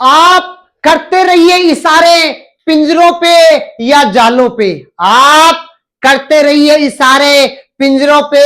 आप करते रहिए इशारे पिंजरों पे या जालों पे, आप करते रहिए इशारे पिंजरों पे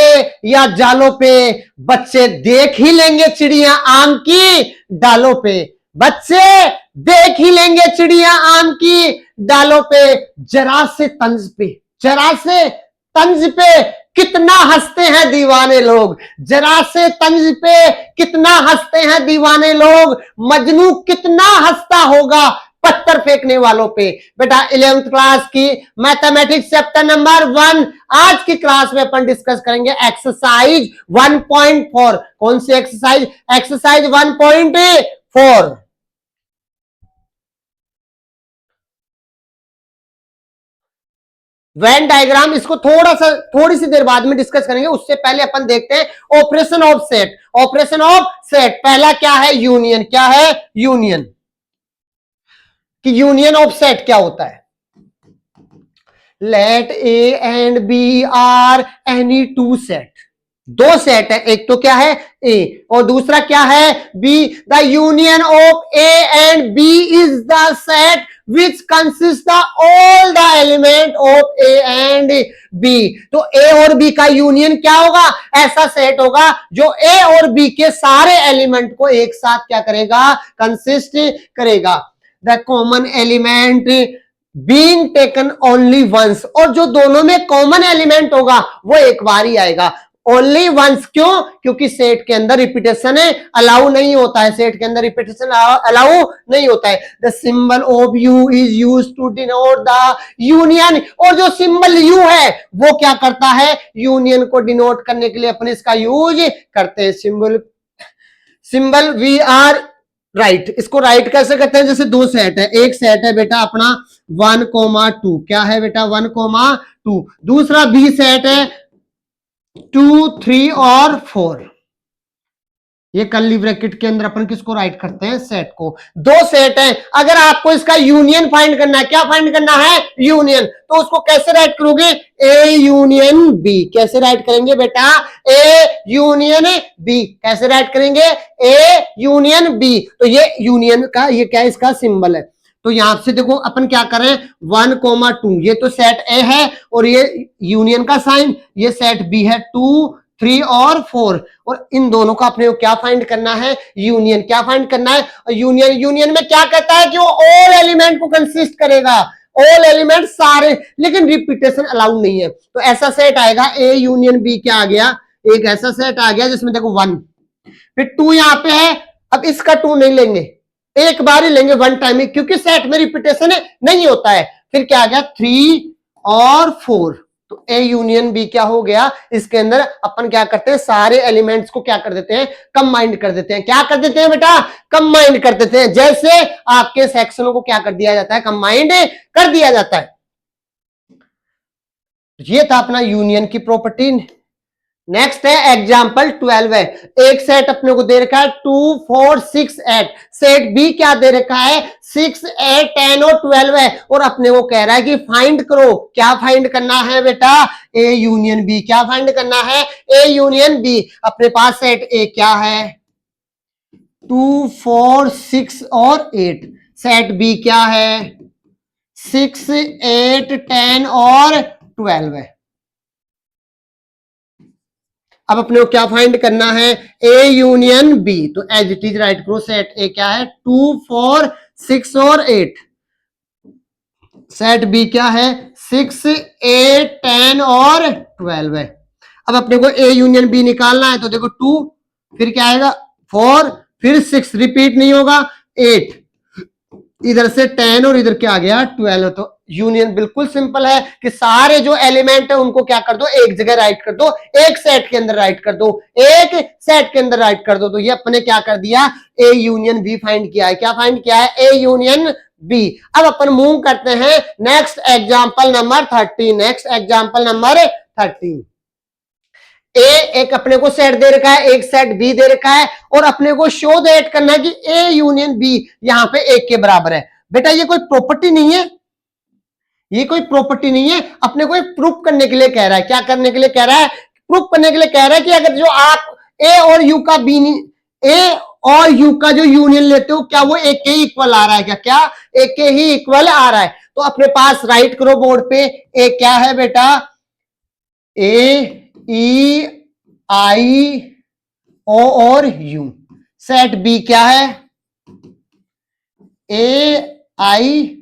या जालों पे, बच्चे देख ही लेंगे चिड़िया आम की डालों पे, बच्चे देख ही लेंगे चिड़िया आम की डालों पे, जरा से तंज पे, जरा से तंज पे कितना हंसते हैं दीवाने लोग, जरा से तंज पे कितना हंसते हैं दीवाने लोग, मजनू कितना हंसता होगा पत्थर फेंकने वालों पे। बेटा 11th क्लास की मैथमेटिक्स चैप्टर नंबर 1 आज की क्लास में अपन डिस्कस करेंगे एक्सरसाइज 1.4। कौन सी एक्सरसाइज? एक्सरसाइज 1.4। वेन डायग्राम इसको थोड़ी सी देर बाद में डिस्कस करेंगे, उससे पहले अपन देखते हैं operation of set. Operation of set पहला क्या है? यूनियन। क्या है? यूनियन। कि यूनियन ऑफ सेट क्या होता है? Let A and B are any two set. दो सेट है, एक तो क्या है? ए, और दूसरा क्या है? B. The union of A and B is the set which consists of all the element of A and B। तो A और B का यूनियन क्या होगा? ऐसा सेट होगा जो A और B के सारे एलिमेंट को एक साथ क्या करेगा? कंसिस्ट करेगा। The common element being taken only once, और जो दोनों में कॉमन एलिमेंट होगा वो एक बार ही आएगा। ओनली वंस क्यों? क्योंकि सेट के अंदर रिपीटेशन अलाउ नहीं होता है, सेट के अंदर रिपीटेशन अलाउ नहीं होता है। The symbol of U is use to denote the union, और जो सिंबल यू है वो क्या करता है? यूनियन को डिनोट करने के लिए अपन इसका यूज करते हैं। Symbol we are write. इसको राइट कैसे करते हैं? जैसे दो सेट है, एक सेट है बेटा अपना 1,2, क्या है बेटा? 1,2। दूसरा बी सेट है 2, 3 और 4। ये कर्ली ब्रैकेट के अंदर अपन किसको राइट करते हैं? सेट को। दो सेट है, अगर आपको इसका यूनियन फाइंड करना है, क्या फाइंड करना है? यूनियन। तो उसको कैसे राइट करोगे? A union B. कैसे राइट करेंगे बेटा? A union B. कैसे राइट करेंगे? A union B. तो ये यूनियन का ये क्या है? इसका सिंबल है। तो यहां से देखो अपन क्या करें? 1,2 ये तो सेट ए है, और ये यूनियन का साइन, ये सेट बी है 2, 3 और 4, और इन दोनों का अपने को क्या फाइंड करना है? यूनियन। क्या फाइंड करना है? यूनियन में क्या कहता है कि वो ऑल एलिमेंट को कंसिस्ट करेगा, ऑल एलिमेंट सारे, लेकिन रिपीटेशन अलाउ नहीं है। तो ऐसा सेट आएगा ए यूनियन बी। क्या आ गया? एक ऐसा सेट आ गया जिसमें देखो 1, फिर 2 यहां पे है। अब इसका 2 नहीं लेंगे, एक बार ही लेंगे, वन टाइम ही, क्योंकि सेट में रिपीटेशन नहीं होता है। फिर क्या आ गया? 3 और 4। तो ए यूनियन बी क्या हो गया? इसके अंदर अपन क्या करते हैं? सारे एलिमेंट्स को क्या कर देते हैं? कंबाइंड कर देते हैं। क्या कर देते हैं बेटा? कंबाइंड कर देते हैं। जैसे आपके सेक्शनों को क्या कर दिया जाता है? कंबाइंड कर दिया जाता है। ये था अपना यूनियन की प्रॉपर्टी। नेक्स्ट है एग्जाम्पल 12 है। एक सेट अपने को दे रखा है 2, 4, 6, 8। सेट बी क्या दे रखा है? 6, 8, 10 और 12 है, और अपने को कह रहा है कि फाइंड करो। क्या फाइंड करना है बेटा? A union B. क्या फाइंड करना है? A union B. अपने पास सेट ए क्या है? 2, 4, 6 और 8। सेट बी क्या है? 6, 8, 10 और 12 है। अब अपने को क्या फाइंड करना है? A union B. तो एज इट इज राइट करो। सेट ए क्या है? 2, 4, 6 और 8। सेट बी क्या है? 6, 8, 10 और 12 है। अब अपने को ए यूनियन बी निकालना है, तो देखो 2, फिर क्या आएगा? 4, फिर 6, रिपीट नहीं होगा, 8, इधर से 10 और इधर क्या आ गया? 12। तो यूनियन बिल्कुल सिंपल है कि सारे जो एलिमेंट है उनको क्या कर दो? एक जगह राइट कर दो, एक सेट के अंदर राइट कर दो, एक सेट के अंदर राइट कर दो। तो ये अपने क्या कर दिया? ए यूनियन बी फाइंड किया है। क्या फाइंड किया है? A union B. अब अपन मूव करते हैं next example number 30। Next example number 30। ए एक अपने को सेट दे रखा है, एक सेट बी दे रखा है, और अपने को शो दैट करना है कि ए यूनियन बी यहां पे एक के बराबर है। बेटा ये कोई प्रॉपर्टी नहीं है, ये कोई प्रॉपर्टी नहीं है, अपने को प्रूफ करने के लिए कह रहा है। क्या करने के लिए कह रहा है? प्रूफ करने के लिए कह रहा है कि अगर जो आप ए और यू का बी, ए और यू का जो यूनियन लेते हो क्या वो ए के इक्वल आ रहा है क्या? क्या ए के ही इक्वल आ रहा है? तो अपने पास राइट करो बोर्ड पे, ए क्या है बेटा? ए ई आई ओ और यू। सेट बी क्या है? ए आई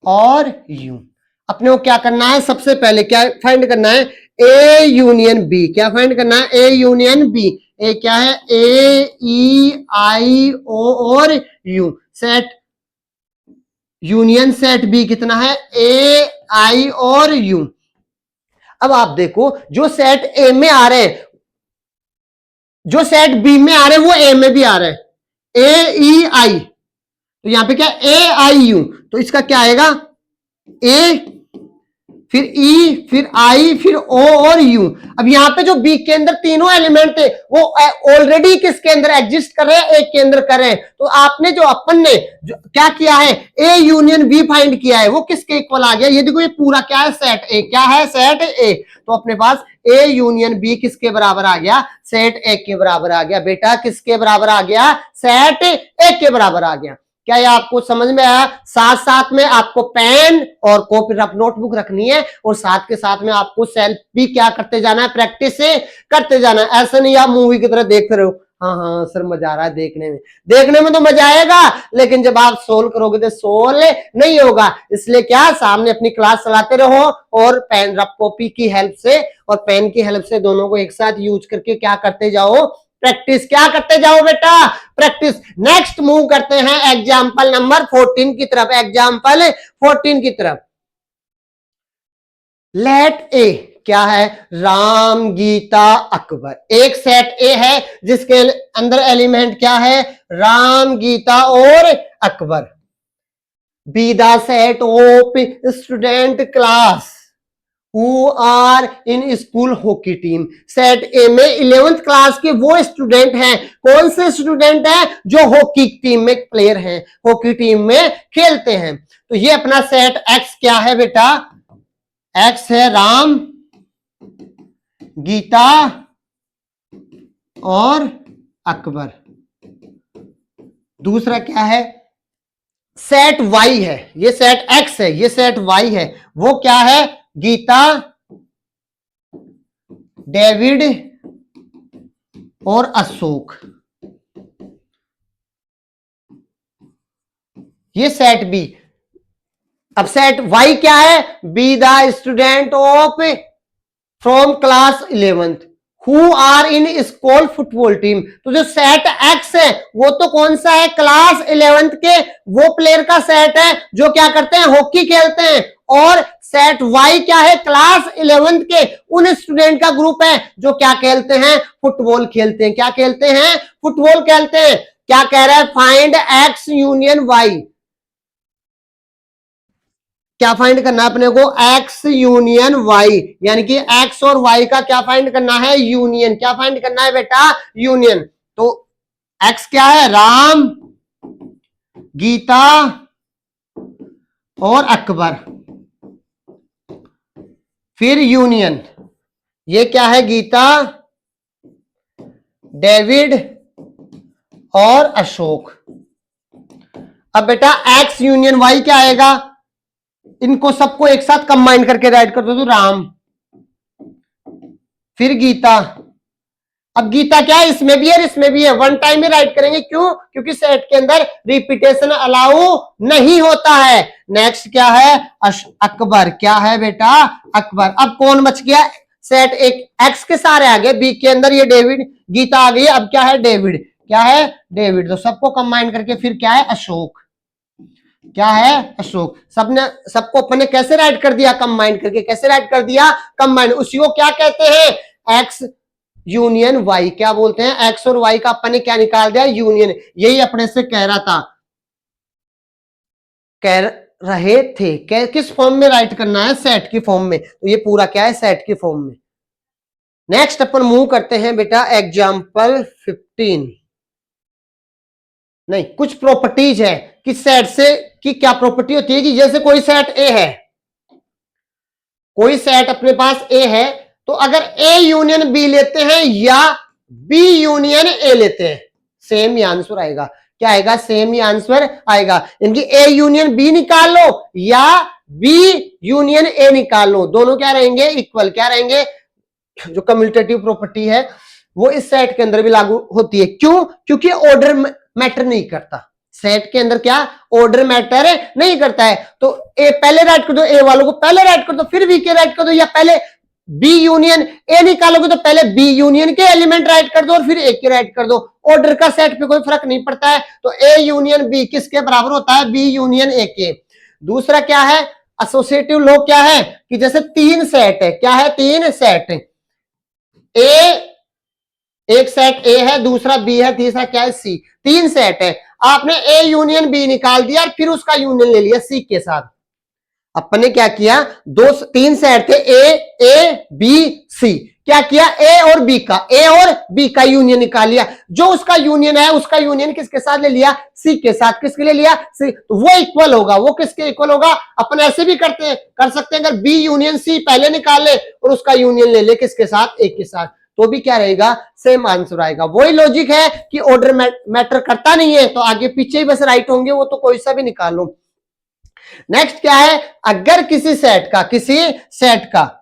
और यू। अपने को क्या करना है? सबसे पहले क्या फाइंड करना है? A union B. क्या फाइंड करना है? A union B. ए क्या है? ए ई आई ओ और U. Set union set B कितना है? ए आई और यू। अब आप देखो जो सेट ए में आ रहे हैं, जो सेट बी में आ रहे हैं वो ए में भी आ रहे हैं। ए ई आई, तो यहां पे क्या? ए आई यू। तो इसका क्या आएगा? ए फिर ई फिर आई फिर ओ और यू। अब यहां पे जो बी के अंदर तीनों एलिमेंट थे वो ऑलरेडी किसके अंदर एग्जिस्ट कर रहे हैं? एक के अंदर कर रहे हैं। तो आपने जो अपन ने जो क्या किया है? ए यूनियन बी फाइंड किया है, वो किसके इक्वल आ गया? ये देखो, ये पूरा क्या है? Set A. क्या है? सेट ए। तो अपने पास ए यूनियन बी किसके बराबर आ गया? सेट ए के बराबर आ गया। बेटा किसके बराबर आ गया? सेट ए के बराबर आ गया। क्या ये आपको समझ में आया? साथ साथ में आपको पेन और कॉपी नोटबुक रखनी है और साथ के साथ में आपको सेल्फ भी क्या करते जाना है? प्रैक्टिस से करते जाना है। ऐसा नहीं आप मूवी की तरह देख रहे हो, हाँ हाँ सर मजा आ रहा है देखने में। देखने में तो मजा आएगा, लेकिन जब आप सोल्व करोगे तो सोल्व नहीं होगा। इसलिए क्या, सामने अपनी क्लास चलाते रहो और पेन रफ कॉपी की हेल्प से और पेन की हेल्प से दोनों को एक साथ यूज करके क्या करते जाओ? प्रैक्टिस। क्या करते जाओ बेटा? प्रैक्टिस। नेक्स्ट मूव करते हैं एग्जाम्पल नंबर 14 की तरफ। एग्जाम्पल 14 की तरफ। लेट ए क्या है? राम गीता अकबर। एक सेट ए है जिसके अंदर एलिमेंट क्या है? राम गीता और Akbar. B the set of student class who are in school hockey team. Set A में 11th क्लास के वो स्टूडेंट हैं। कौन से स्टूडेंट हैं? जो हॉकी टीम में प्लेयर हैं, हॉकी टीम में खेलते हैं। तो ये अपना सेट एक्स क्या है बेटा? एक्स है राम गीता और अकबर। दूसरा क्या है? सेट वाई है। ये सेट एक्स है, ये सेट वाई है। वो क्या है? गीता, डेविड और अशोक। ये सेट बी। अब सेट वाई क्या है? B the student of from class 11th who are in school football team. तो जो सेट एक्स है वो तो कौन सा है? क्लास 11th के वो प्लेयर का सेट है जो क्या करते हैं? हॉकी खेलते हैं। और सेट वाई क्या है? क्लास 11th के उन स्टूडेंट का ग्रुप है जो क्या खेलते हैं? फुटबॉल खेलते हैं। क्या खेलते हैं? फुटबॉल खेलते हैं। क्या कह रहा है? Find X union Y. क्या फाइंड करना है अपने को? एक्स यूनियन वाई, यानी कि एक्स और वाई का क्या फाइंड करना है? यूनियन। क्या फाइंड करना है बेटा? यूनियन। तो एक्स क्या है? राम, गीता और अकबर। फिर यूनियन, ये क्या है? गीता, डेविड और अशोक। अब बेटा एक्स यूनियन वाई क्या आएगा? इनको सबको एक साथ कंबाइन करके राइट कर दो तो राम, फिर गीता। अब गीता क्या है? इसमें भी है इसमें भी है, वन टाइम ही राइट करेंगे। क्यों? क्योंकि सेट के अंदर रिपीटेशन अलाउ नहीं होता है। नेक्स्ट क्या है? अकबर। क्या है बेटा? अकबर। अब कौन बच गया? सेट एक एक्स के सारे आ गए, बी के अंदर ये डेविड, गीता आ गई। अब क्या है? डेविड। क्या है? डेविड। तो सबको कंबाइन करके फिर क्या है? अशोक। क्या है? अशोक। सबको अपन ने कैसे राइट कर दिया? कंबाइन करके। कैसे राइट कर दिया? कंबाइन। उसी को क्या कहते हैं? X union Y. क्या बोलते हैं? एक्स और वाई का अपन ने क्या निकाल दिया? यूनियन। यही अपने से कह रहा था, कह रहे थे किस फॉर्म में राइट करना है? सेट की फॉर्म में। तो ये पूरा क्या है? सेट की फॉर्म में। नेक्स्ट अपन मूव करते हैं बेटा एग्जाम्पल 15। नहीं, कुछ प्रॉपर्टीज है कि सेट से की क्या प्रॉपर्टी होती है कि जैसे कोई सेट ए है, कोई सेट अपने पास ए है, तो अगर ए यूनियन बी लेते हैं या बी यूनियन ए लेते हैं, सेम ही आंसर आएगा। क्या आएगा? सेम ही आंसर आएगा। इनकी ए यूनियन बी निकाल लो या बी यूनियन ए निकाल लो, दोनों क्या रहेंगे? इक्वल। क्या रहेंगे? जो कम्यूटेटिव प्रॉपर्टी है वो इस सेट के अंदर भी लागू होती है। क्यों? क्योंकि ऑर्डर मैटर नहीं करता। सेट के अंदर क्या ऑर्डर मैटर नहीं करता है। तो ए पहले राइट कर दो, ए वालों को पहले राइट कर दो, फिर बी के राइट कर दो, या पहले बी यूनियन ए निकालोगे तो पहले बी यूनियन के एलिमेंट राइट कर दो और फिर ए के राइट कर दो। ऑर्डर का सेट पे कोई फर्क नहीं पड़ता है। तो ए यूनियन बी किसके बराबर होता है? बी यूनियन ए के। दूसरा क्या है? एसोसिएटिव लॉ क्या है कि जैसे तीन सेट है, क्या है? तीन सेट है। ए, एक सेट ए है, दूसरा बी है, तीसरा क्या है? सी। तीन सेट है, आपने ए यूनियन बी निकाल दिया, फिर उसका यूनियन ले लिया सी के साथ। अपने क्या किया? तीन सेट थे, ए बी सी। क्या किया? ए और बी का यूनियन निकाल लिया। जो उसका यूनियन है उसका यूनियन किसके साथ ले लिया? सी के साथ। किसके ले लिया? सी। तो वो इक्वल होगा। वो किसके इक्वल होगा? अपन ऐसे भी कर सकते हैं, अगर बी यूनियन सी पहले निकाल ले और उसका यूनियन ले ले किसके साथ? ए के साथ, तो भी क्या रहेगा? सेम आंसर आएगा। वही लॉजिक है कि ऑर्डर मैटर करता नहीं है, तो आगे पीछे ही बस राइट होंगे, वो तो कोई सा भी निकाल लो। नेक्स्ट क्या है? अगर किसी सेट का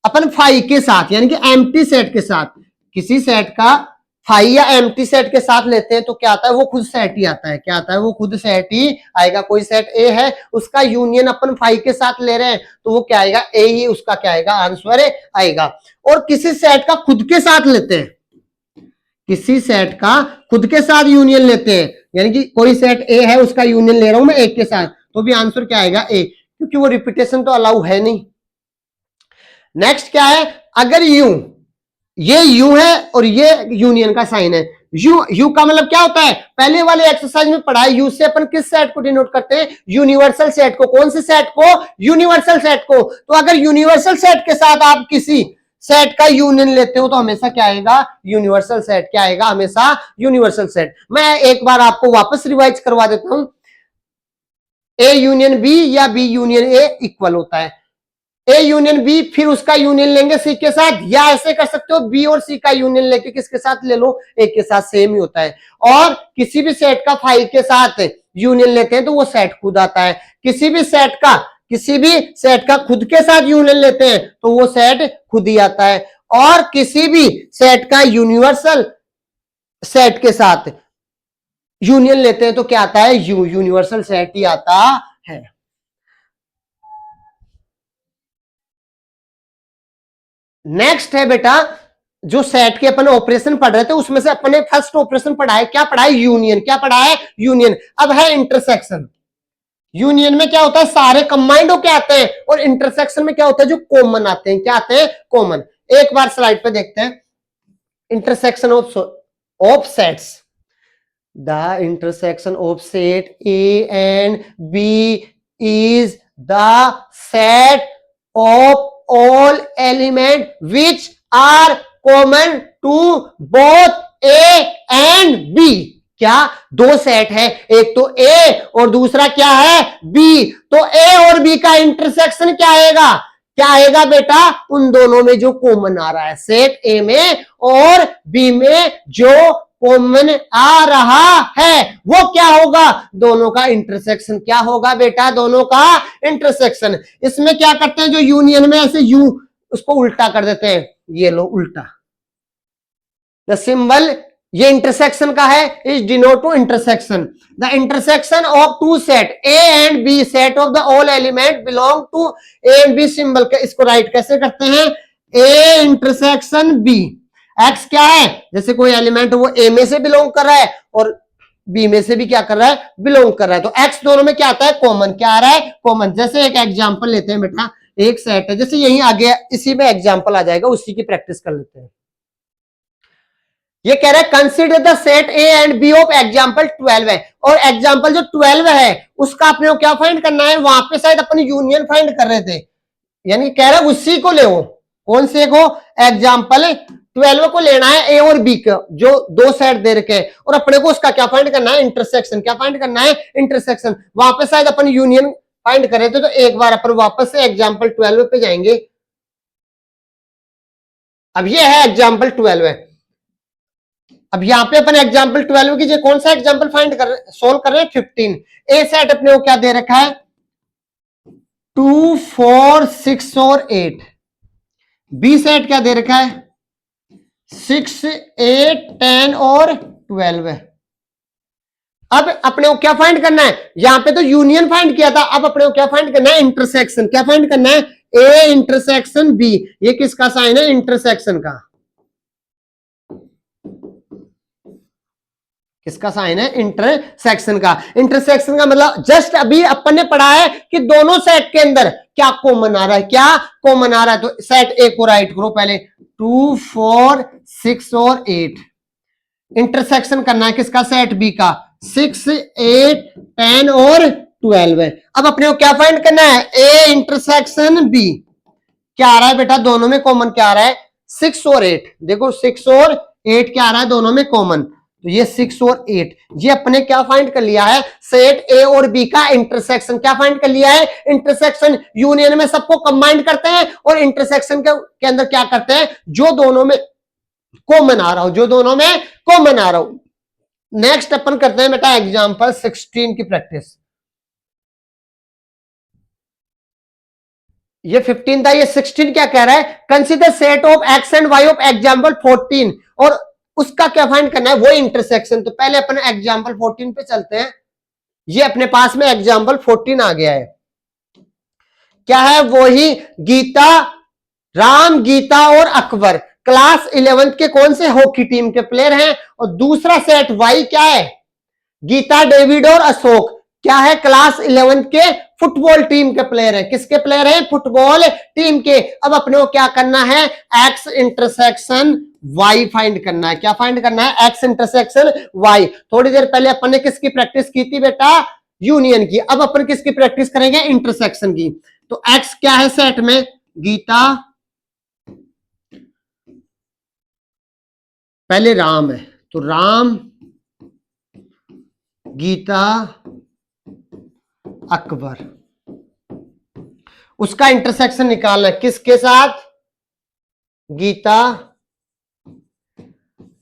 अपन फाई के साथ यानी कि एम्प्टी सेट के साथ, किसी सेट का फाई या एम्प्टी सेट के साथ लेते हैं तो क्या आता है? वो खुद सेट ही आता है। क्या आता है? वो खुद सेट ही आएगा। कोई सेट ए है, उसका यूनियन अपन फाई के साथ ले रहे हैं तो वो क्या आएगा? ए ही उसका क्या आएगा? आंसर आएगा। और किसी सेट का खुद के साथ लेते हैं, किसी सेट का खुद के साथ यूनियन लेते हैं, यानी कि कोई सेट ए है उसका यूनियन ले रहा हूं मैं एक के साथ, तो भी आंसर क्या आएगा? ए, क्योंकि वो रिपीटेशन तो अलाउ है नहीं। नेक्स्ट क्या है? अगर ये यू है और ये यूनियन का साइन है। यू का मतलब क्या होता है? पहले वाले एक्सरसाइज में पढ़ा है, यू से अपन किस सेट को डिनोट करते हैं? यूनिवर्सल सेट को। कौन से सेट को? यूनिवर्सल सेट को। तो अगर यूनिवर्सल सेट के साथ आप किसी सेट का यूनियन लेते हो तो हमेशा क्या आएगा? Universal set. क्या आएगा? हमेशा यूनिवर्सल सेट। मैं एक बार आपको वापस रिवाइज करवा देता हूं। ए यूनियन बी या बी यूनियन ए इक्वल होता है। ए यूनियन बी, फिर उसका यूनियन लेंगे सी के साथ, या ऐसे कर सकते हो बी और सी का यूनियन लेके किसके साथ ले लो? ए के साथ। सेम ही होता है। और किसी भी सेट का फाई के साथ यूनियन लेते हैं तो वो सेट खुद आता है। किसी भी सेट का खुद के साथ यूनियन लेते हैं तो वो सेट खुद ही आता है। और किसी भी सेट का यूनिवर्सल सेट के साथ यूनियन लेते हैं तो क्या आता है? यूनिवर्सल सेट ही आता है। नेक्स्ट है बेटा, जो सेट के अपन ऑपरेशन पढ़ रहे थे उसमें से अपने फर्स्ट ऑपरेशन पढ़ा है, क्या पढ़ा है? यूनियन। क्या पढ़ा है? यूनियन। अब है इंटरसेक्शन। यूनियन में क्या होता है? सारे कंबाइंड होके आते हैं, और इंटरसेक्शन में क्या होता है? जो कॉमन आते हैं। क्या आते हैं? कॉमन। एक बार स्लाइड पे देखते हैं। Intersection of sets. The intersection of set A and B is the set of all element which are common to both A and B। क्या? दो सेट है, एक तो A और दूसरा क्या है? B। तो A और B का इंटरसेक्शन क्या आएगा? क्या आएगा बेटा? उन दोनों में जो कॉमन आ रहा है, सेट A में और B में जो कॉमन आ रहा है वो क्या होगा? दोनों का इंटरसेक्शन। क्या होगा बेटा? दोनों का इंटरसेक्शन। इसमें क्या करते हैं? जो यूनियन में ऐसे यू उसको उल्टा कर देते हैं, ये लो उल्टा। द सिंबल ये इंटरसेक्शन का है, is denote to intersection. The intersection of two set A and B, set of the all element belong to A and B symbol का, इसको राइट कैसे करते हैं? ए इंटरसेक्शन बी। एक्स क्या है? जैसे कोई एलिमेंट वो ए में से बिलोंग कर रहा है और बी में से भी क्या कर रहा है? बिलोंग कर रहा है। तो एक्स दोनों में क्या आता है? कॉमन। क्या आ रहा है? कॉमन। जैसे एक एग्जांपल लेते हैं बेटा, एक सेट है, जैसे यहीं आगे इसी में एग्जांपल आ जाएगा, उसी की प्रैक्टिस कर लेते हैं। ये कह रहा है consider the set A and B of example 12 है, और एग्जांपल जो 12 है उसका अपने को क्या फाइंड करना है? वहां पे शायद अपन यूनियन फाइंड कर रहे थे, यानी कह रहा है उसी को ले। कौन से को? एग्जांपल 12 को लेना है, ए और बी का जो दो सेट दे रखे, और अपने को उसका क्या फाइंड करना है? इंटरसेक्शन। क्या फाइंड करना है? इंटरसेक्शन। वहां पे शायद अपन यूनियन फाइंड कर रहे थे, तो एक बार अपन वापस से एग्जांपल 12 पे जाएंगे। अब ये है एग्जांपल 12 है। अब यहाँ पे अपन एग्जाम्पल 12 कीजिए, कौन सा एग्जाम्पल सोल्व कर रहे हैं? 15। ए सेट अपने को क्या दे रखा है? 2, 4, 6 और 8। बी सेट क्या दे रखा है? 6, 8, 10 और 12 है। अब अपने को क्या फाइंड करना है? यहां पे तो यूनियन फाइंड किया था, अब अपने को क्या फाइंड करना है? इंटरसेक्शन। क्या फाइंड करना है? A intersection B. ये किसका साइन है? इंटरसेक्शन का। किसका साइन है? इंटरसेक्शन का। इंटरसेक्शन का मतलब जस्ट अभी अपन ने पढ़ा है कि दोनों सेट के अंदर क्या कॉमन आ रहा है, क्या कॉमन आ रहा है। तो सेट ए को राइट करो पहले, 2, 4, 6 और 8। इंटरसेक्शन करना है किसका? सेट बी का। 6, 8, 10 और 12 है। अब अपने को क्या फाइंड करना है? A intersection B. क्या आ रहा है बेटा दोनों में कॉमन? क्या आ रहा है? 6 और 8। देखो 6 और 8 क्या आ रहा है दोनों में कॉमन? तो ये 6 और 8, ये अपने क्या फाइंड कर लिया है? सेट ए और बी का इंटरसेक्शन। क्या फाइंड कर लिया है? इंटरसेक्शन। यूनियन में सबको कंबाइन करते हैं और इंटरसेक्शन के अंदर क्या करते हैं? जो दोनों में कॉमन आ रहा हो, जो दोनों में कॉमन आ रहा हो। नेक्स्ट अपन करते हैं बेटा एग्जांपल 16 की प्रैक्टिस। ये 15 था, ये 16 क्या कह रहा है? Consider set of X and Y of example 14, और उसका क्या फाइंड करना है? वो इंटरसेक्शन। तो पहले अपन एग्जांपल 14 पे चलते हैं। ये अपने पास में एग्जांपल 14 आ गया है। क्या है? वो ही गीता, राम, गीता और अकबर क्लास 11th के कौन से हॉकी टीम के प्लेयर हैं? और दूसरा सेट वाई क्या है? गीता, डेविड और अशोक क्या है? क्लास 11th के फुटबॉल टीम के प्लेयर हैं। किसके प्लेयर हैं? फुटबॉल टीम के। अब अपने को क्या करना है? एक्स इंटरसेक्शन वाई फाइंड करना है। क्या फाइंड करना है? X intersection Y. थोड़ी देर पहले अपन ने किसकी प्रैक्टिस की थी बेटा? यूनियन की। अब अपन किसकी प्रैक्टिस करेंगे? इंटरसेक्शन की। तो एक्स क्या है सेट में? गीता, पहले राम है तो राम, गीता, अकबर। उसका इंटरसेक्शन निकालना है किसके साथ? गीता,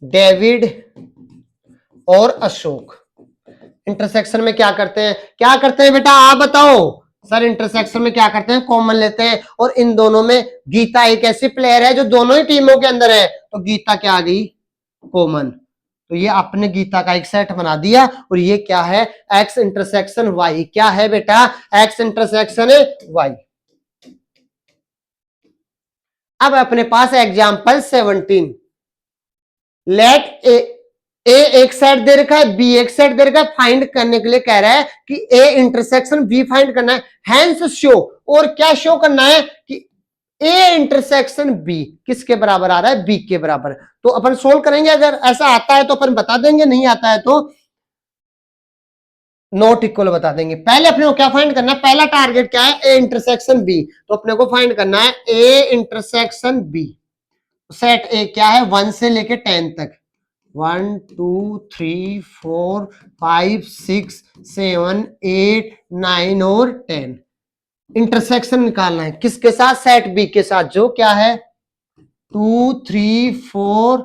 डेविड और अशोक। इंटरसेक्शन में क्या करते हैं? क्या करते हैं बेटा आप बताओ? सर इंटरसेक्शन में क्या करते हैं? कॉमन लेते हैं, और इन दोनों में गीता एक ऐसी प्लेयर है जो दोनों ही टीमों के अंदर है, तो गीता क्या आ गई? कॉमन। तो ये आपने गीता का एक सेट बना दिया। और ये क्या है? X intersection Y. क्या है बेटा? X intersection Y. अब अपने पास एग्जांपल 17। लेट ए एक सेट दे रखा है, बी एक सेट दे रखा है। फाइंड करने के लिए कह रहा है कि ए इंटरसेक्शन बी फाइंड करना है। हैंस शो, और क्या शो करना है? कि ए इंटरसेक्शन बी किसके बराबर आ रहा है? बी के बराबर। तो अपन सोल्व करेंगे। अगर ऐसा आता है तो अपन बता देंगे, नहीं आता है तो नॉट इक्वल बता देंगे। पहले अपने को क्या फाइंड करना है? पहला टारगेट क्या है? A intersection B. तो अपने को फाइंड करना है A intersection B. Set A क्या है? 1 से लेके 10 तक। 1, 2, 3, 4, 5, 6, 7, 8, 9 और 10। इंटरसेक्शन निकालना है किसके साथ? सेट बी के साथ, जो क्या है? 2, 3, 4,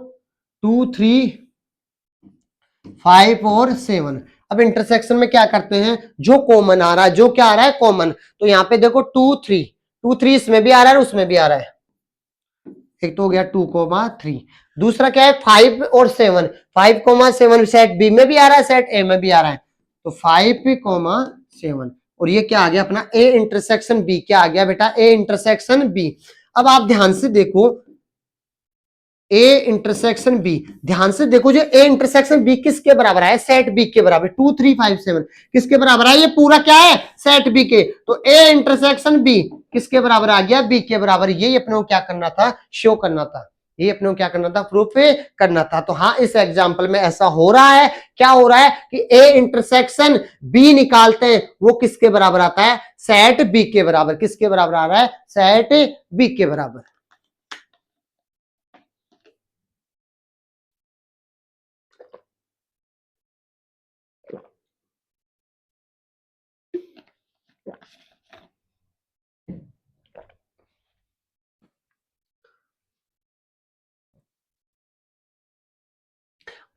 2, 3, 5 और 7। अब इंटरसेक्शन में क्या करते हैं? जो कॉमन आ रहा है, जो क्या आ रहा है? कॉमन। तो यहां पे देखो 2, 3, 2, 3 इसमें भी आ रहा है और उसमें भी आ रहा है। एक तो हो गया 2, 3। दूसरा क्या है? 5 और 7। 5, 7 सेट बी में भी आ रहा है, सेट ए में भी आ रहा है। तो 5, 7। और ये क्या आ गया अपना? A intersection B. क्या आ गया बेटा? A intersection B. अब आप ध्यान से देखो, ए इंटरसेक्शन बी, ध्यान से देखो, जो ए इंटरसेक्शन बी किसके बराबर है? सेट बी के बराबर। 2, 3, 5, 7 किसके बराबर है? ये पूरा क्या है? सेट बी के। तो ए इंटरसेक्शन बी किसके बराबर आ गया? बी के बराबर। ये अपने को क्या करना था? शो करना था। ये अपने को क्या करना था? प्रूफ करना था। तो हाँ, इस एग्जाम्पल में ऐसा हो रहा है। क्या हो रहा है? कि ए इंटरसेक्शन बी निकालते हैं, वो किसके बराबर आता है? सेट बी के बराबर। किसके बराबर आ रहा है? सेट बी के बराबर।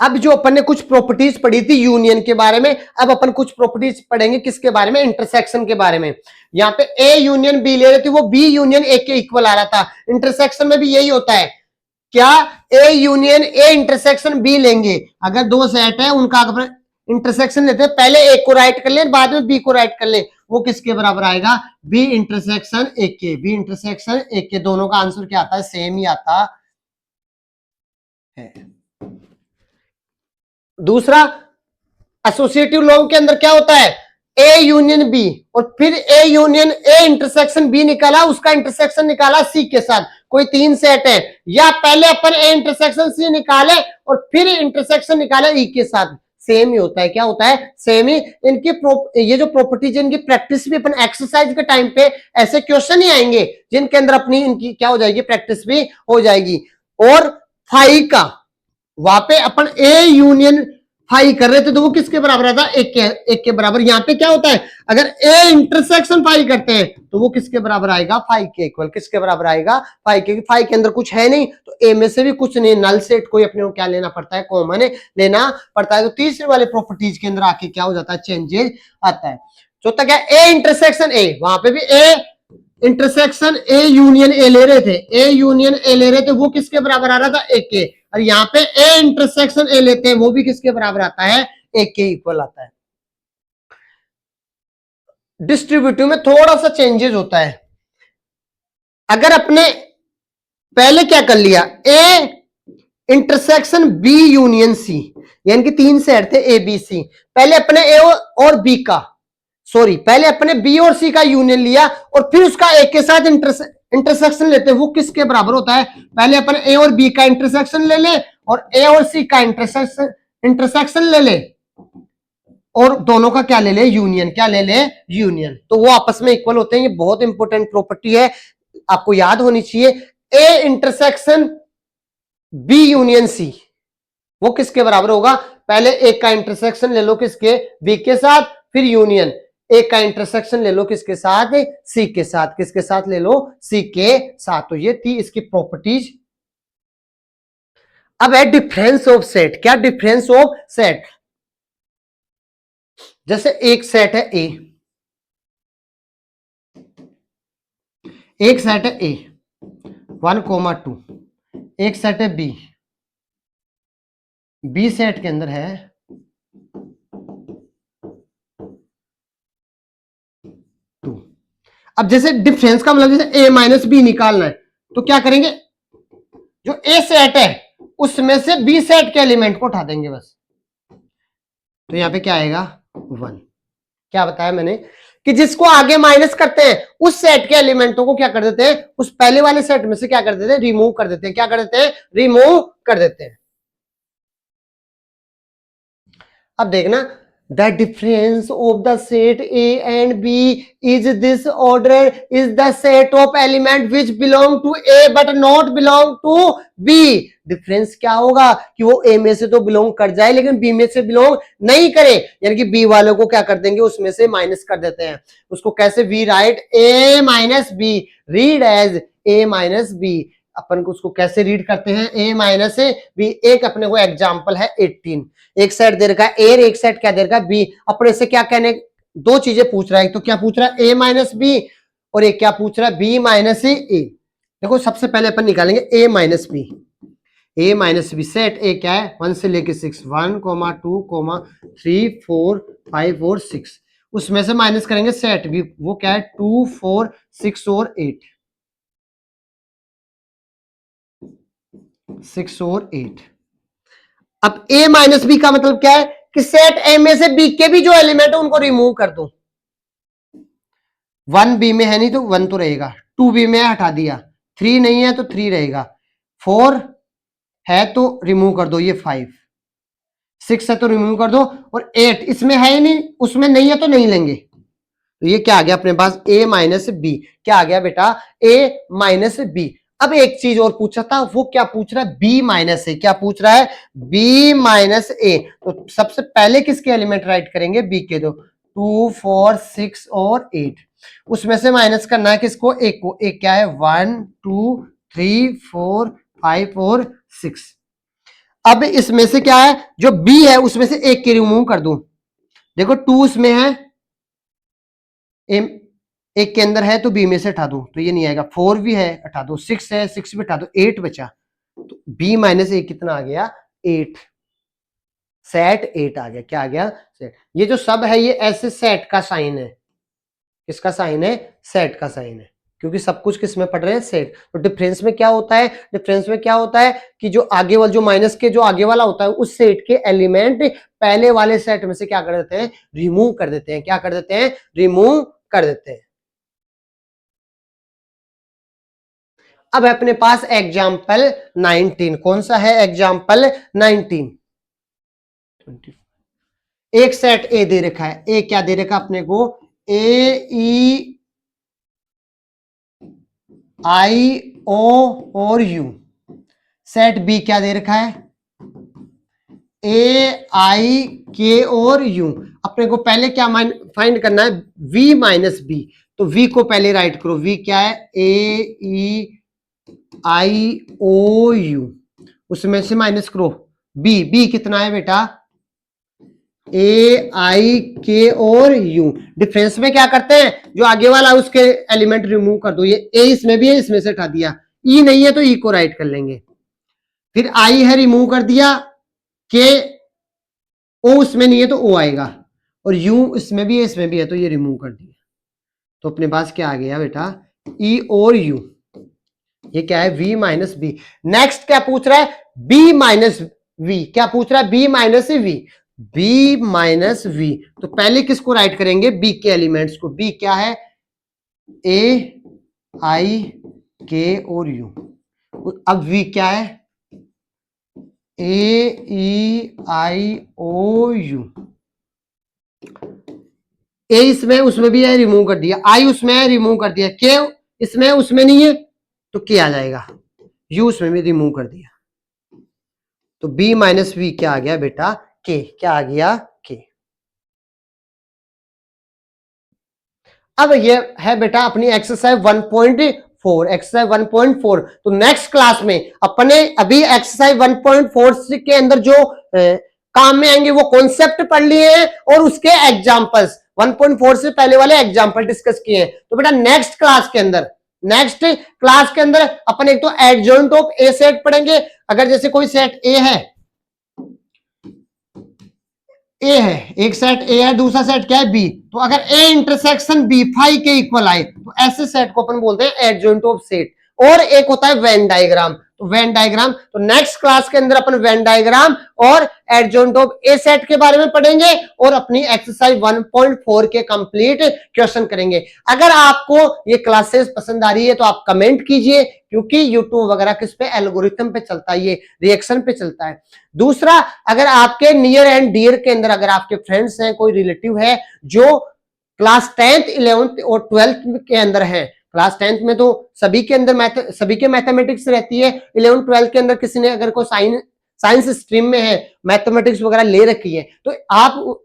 अब जो अपन ने कुछ प्रॉपर्टीज पढ़ी थी यूनियन के बारे में, अब अपन कुछ प्रॉपर्टीज पढ़ेंगे किसके बारे में, इंटरसेक्शन के बारे में। यहाँ पे ए यूनियन बी ले रहे थे, वो बी यूनियन ए के इक्वल आ रहा था। इंटरसेक्शन में भी यही होता है, क्या A union A intersection B लेंगे, अगर दो सेट है उनका अगर इंटरसेक्शन लेते हैं, पहले ए को राइट कर लें बाद में बी को राइट कर लें, वो किसके बराबर आएगा, बी इंटरसेक्शन ए के। बी इंटरसेक्शन ए के, दोनों का आंसर क्या आता है, सेम ही आता है। दूसरा, एसोसिएटिव लॉन्ग के अंदर क्या होता है, ए यूनियन बी और फिर A union A intersection B निकाला, उसका इंटरसेक्शन निकाला सी के साथ। कोई तीन सेट है, या पहले अपन ए इंटरसेक्शन सी निकाले और फिर इंटरसेक्शन निकाले ई के साथ, सेम ही होता है। क्या होता है, सेम ही। इनकी ये जो प्रॉपर्टीज, इनकी प्रैक्टिस भी अपन एक्सरसाइज के टाइम पे ऐसे क्वेश्चन ही आएंगे जिनके अंदर अपनी इनकी क्या हो जाएगी, प्रैक्टिस भी हो जाएगी। और फाई का, वहां पे अपन ए यूनियन फाई कर रहे थे तो वो किसके बराबर आता है, एक के बराबर। यहाँ पे क्या होता है, अगर ए इंटरसेक्शन फाई करते हैं तो वो किसके बराबर आएगा, फाई के इक्वल। किसके बराबर आएगा, फाई के। फाई के अंदर कुछ है नहीं तो ए में से भी कुछ नहीं, नल सेट कोई अपने को क्या लेना पड़ता है, कॉमन लेना पड़ता है। तो तीसरे वाले प्रॉपर्टीज के अंदर आके क्या हो जाता है, चेंजेस आता है। चौथा क्या, ए इंटरसेक्शन ए, वहां पे भी ए इंटरसेक्शन ए यूनियन ए ले रहे थे, ए यूनियन ए ले रहे थे, वो किसके बराबर आ रहा था, एक के। और यहाँ पे ए इंटरसेक्शन ए लेते हैं, वो भी किसके बराबर आता है, एक के इक्वल आता है। डिस्ट्रीब्यूटिव में थोड़ा सा चेंजेस होता है। अगर अपने पहले क्या कर लिया, A intersection B union C, यानी कि तीन सेट थे ए बी सी, पहले अपने ए और बी का, सॉरी पहले अपने बी और सी का यूनियन लिया और फिर उसका ए के साथ इंटरसेक्शन लेते हैं, वो किसके बराबर होता है, पहले अपन ए और बी का इंटरसेक्शन ले ले और ए और सी का इंटरसेक्शन ले ले और दोनों का क्या ले ले, यूनियन। क्या ले ले, यूनियन। तो वो आपस में इक्वल होते हैं। ये बहुत इंपॉर्टेंट प्रॉपर्टी है, आपको याद होनी चाहिए। A intersection B union C, वो किसके बराबर होगा, पहले एक का इंटरसेक्शन ले लो किसके, बी के साथ, फिर यूनियन। एक का इंटरसेक्शन ले लो किसके साथ, सी के साथ। किसके साथ ले लो, सी के साथ। तो ये थी इसकी प्रॉपर्टीज। अब है डिफरेंस ऑफ सेट। क्या, डिफरेंस ऑफ सेट। जैसे एक सेट है ए, एक सेट है ए 1,2, एक सेट है बी, बी सेट के अंदर है 2। अब जैसे डिफरेंस का मतलब जैसे ए माइनस बी निकालना है तो क्या करेंगे, जो ए सेट है उसमें से बी सेट के एलिमेंट को उठा देंगे बस। तो यहां पे क्या आएगा, 1। क्या बताया मैंने कि जिसको आगे माइनस करते हैं उस सेट के एलिमेंटों को क्या कर देते हैं, उस पहले वाले सेट में से क्या कर देते हैं, रिमूव कर देते हैं। क्या कर देते हैं, रिमूव कर देते हैं। अब देखना, the difference of the set A and B is this order is the set of element which belong to A but not belong to B. Difference क्या होगा कि वो ए में से तो बिलोंग कर जाए लेकिन बी में से बिलोंग नहीं करे, यानी कि बी वालों को क्या कर देंगे, उसमें से माइनस कर देते हैं। उसको कैसे, we write A minus B, read as A minus B. अपन को उसको कैसे रीड करते हैं, ए माइनस बी। एक अपने को एग्जाम्पल है 18, एक सेट दे रखा है ए, एक सेट क्या दे रखा है बी। अपने से क्या कहने, दो चीजें पूछ रहा है, तो क्या पूछ रहा है, ए माइनस बी, और एक क्या पूछ रहा है, बी माइनस ए। देखो सबसे पहले अपन निकालेंगे A minus B. A minus B, set A क्या है, 1 से लेके 6, 1, 2, 3, 4, 5 और 6। उसमें से माइनस करेंगे सेट बी, वो क्या है, 2, 4, 6 और 8, 6 और 8। अब a माइनस बी का मतलब क्या है कि सेट ए में से बी के भी जो एलिमेंट है उनको रिमूव कर दो। 1 बी में है नहीं तो 1 तो रहेगा, 2 बी में हटा दिया, 3 नहीं है तो 3 रहेगा, 4 है तो रिमूव कर दो, ये 5, 6 है तो रिमूव कर दो, और 8 इसमें है ही नहीं, उसमें नहीं है तो नहीं लेंगे। तो ये क्या आ गया अपने पास, a माइनस बी। क्या आ गया बेटा, a माइनस बी। अब एक चीज और पूछा था, वो क्या पूछ रहा है, b माइनस ए। क्या पूछ रहा है, b माइनस ए। तो सबसे पहले किसके एलिमेंट राइट करेंगे, b के। दो 2, 4, 6 और 8, उसमें से माइनस करना है किसको, एक को। एक क्या है, 1, 2, 3, 4, 5 और 6। अब इसमें से क्या है, जो बी है उसमें से एक के रिमूव कर दूं। देखो 2 इसमें है, एक के अंदर है तो बी में से हटा दो तो ये नहीं आएगा। 4 भी है, हटा दो। 6 है, 6 भी हटा दो। 8 बचा, तो बी माइनस ए कितना आ गया? 8। सेट 8 आ गया। क्या आ गया? सेट। ये जो सब है ये ऐसे सेट का साइन है। किसका साइन है? सेट का साइन है, क्योंकि सब कुछ किस में पढ़ रहे हैं? सेट। तो डिफरेंस में क्या होता है? डिफरेंस में क्या होता है कि जो आगे वाला, जो माइनस के जो आगे वाला होता है, उस सेट के एलिमेंट पहले वाले सेट में से क्या कर देते हैं? रिमूव कर देते हैं। क्या कर देते हैं? रिमूव कर देते हैं। अब अपने पास एग्जाम्पल 19। कौन सा है एग्जाम्पल 19? एक सेट ए दे रखा है। ए क्या दे रखा अपने को? ए ई आई ओ और यू। सेट बी क्या दे रखा है? ए आई के और यू। अपने को पहले क्या फाइंड करना है? v minus B. तो v को पहले राइट करो। v क्या है? A E I O U. उसमें से माइनस करो b। b कितना है बेटा? ए आई के और यू। डिफरेंस में क्या करते हैं? जो आगे वाला उसके एलिमेंट रिमूव कर दो। ये ए इसमें भी है, इसमें से हटा दिया। ई नहीं है तो ई को राइट कर लेंगे। फिर आई है, रिमूव कर दिया। के ओ उसमें नहीं है तो ओ आएगा, और यू इसमें भी है, इसमें भी है, तो ये रिमूव कर दिया। तो अपने पास क्या आ गया बेटा? ई और यू। ये क्या है? v minus B. नेक्स्ट क्या पूछ रहा है? b minus V. क्या पूछ रहा है? b minus V. b minus V. तो पहले किसको राइट करेंगे? b के एलिमेंट्स को। b क्या है? a i k और u। अब v क्या है? a e i o u। a इसमें, उसमें भी है, रिमूव कर दिया। i उसमें है, रिमूव कर दिया। k इसमें है, उसमें नहीं है, तो k आ जाएगा। u उसमें भी रिमूव कर दिया। तो b माइनस वी क्या आ गया बेटा? k। क्या आ गया? k। अब ये है बेटा अपनी एक्सरसाइज 1.4। एक्सरसाइज 1.4। तो नेक्स्ट क्लास में अपने अभी एक्सरसाइज 1.4 के अंदर जो काम में आएंगे वो कॉन्सेप्ट पढ़ लिए हैं और उसके एग्जांपल्स 1.4 से पहले वाले एग्जांपल डिस्कस किए हैं। तो बेटा नेक्स्ट क्लास के अंदर अपन एक तो एडजॉइंट ऑफ ए सेट पढ़ेंगे। अगर जैसे कोई सेट ए है, एक सेट ए है, दूसरा सेट क्या है? बी। तो अगर ए इंटरसेक्शन बी फाइव के इक्वल आए तो ऐसे सेट को अपन बोलते हैं एडजॉइंट ऑफ सेट। और एक होता है वेन डायग्राम। तो वेन डायग्राम, तो नेक्स्ट क्लास के अंदर अपन वेन डायग्राम और एडजॉइंट ऑफ ए सेट के बारे में पढ़ेंगे और अपनी एक्सरसाइज 1.4 के कंप्लीट क्वेश्चन करेंगे। अगर आपको ये क्लासेस पसंद आ रही है तो आप कमेंट कीजिए, क्योंकि यूट्यूब वगैरह किस पे? एल्गोरिथम पे चलता है, ये रिएक्शन पे चलता है। दूसरा, अगर आपके नियर एंड डियर के अंदर अगर आपके फ्रेंड्स हैं, कोई रिलेटिव है जो क्लास 10th 11th और 12th के अंदर है, क्लास 10th में तो सभी के अंदर सभी के मैथमेटिक्स रहती है। 11th 12th के अंदर किसी ने अगर कोई साइंस स्ट्रीम में है, मैथमेटिक्स वगैरह ले रखी है, तो आप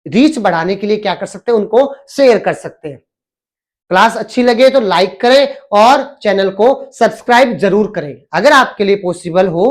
रीच बढ़ाने के लिए क्या कर सकते हैं? उनको शेयर कर सकते हैं। क्लास अच्छी लगे तो लाइक करें और चैनल को सब्सक्राइब जरूर करें अगर आपके लिए पॉसिबल हो